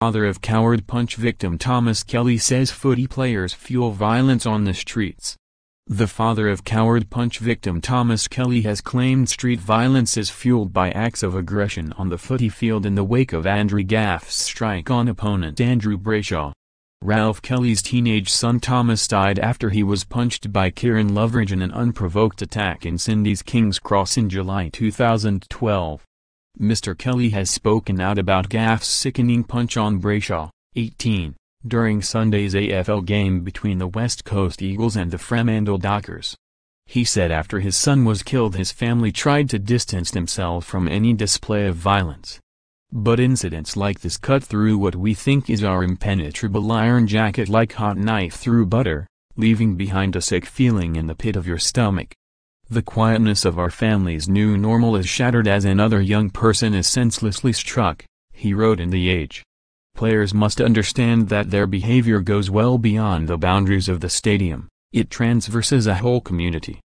Father of cow.ard-punch victim Thomas Kelly says footy players fuel violence on the streets. The father of cow.ard-punch victim Thomas Kelly has claimed street violence is fueled by acts of aggression on the footy field in the wake of Andrew Gaff's strike on opponent Andrew Brayshaw. Ralph Kelly's teenage son Thomas died after he was punched by Kieran Loveridge in an unprovoked attack in Sydney's King's Cross in July 2012. Mr. Kelly has spoken out about Gaff's sickening punch on Brayshaw, 18, during Sunday's AFL game between the West Coast Eagles and the Fremantle Dockers. He said after his son was killed his family tried to distance themselves from any display of violence. But incidents like this cut through what we think is our impenetrable iron jacket like hot knife through butter, leaving behind a sick feeling in the pit of your stomach. The quietness of our family's new normal is shattered as another young person is senselessly struck, he wrote in The Age. Players must understand that their behavior goes well beyond the boundaries of the stadium, it transverses a whole community.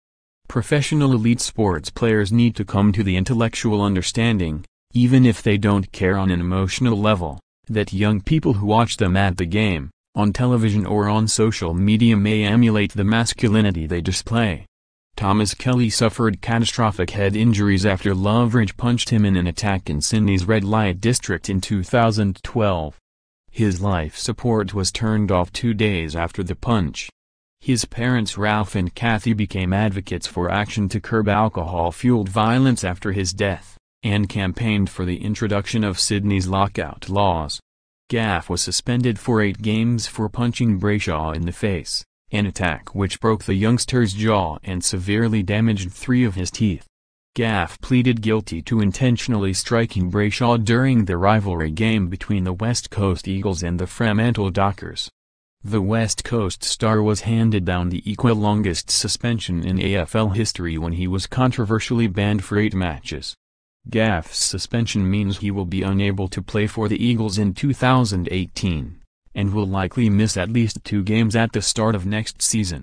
Professional elite sports players need to come to the intellectual understanding, even if they don't care on an emotional level, that young people who watch them at the game, on television or on social media may emulate the masculinity they display. Thomas Kelly suffered catastrophic head injuries after Loveridge punched him in an attack in Sydney's red light district in 2012. His life support was turned off 2 days after the punch. His parents Ralph and Kathy became advocates for action to curb alcohol-fueled violence after his death, and campaigned for the introduction of Sydney's lockout laws. Gaff was suspended for 8 games for punching Brayshaw in the face, an attack which broke the youngster's jaw and severely damaged 3 of his teeth. Gaff pleaded guilty to intentionally striking Brayshaw during the rivalry game between the West Coast Eagles and the Fremantle Dockers. The West Coast star was handed down the longest suspension in AFL history when he was controversially banned for 8 matches. Gaff's suspension means he will be unable to play for the Eagles in 2018. And will likely miss at least 2 games at the start of next season.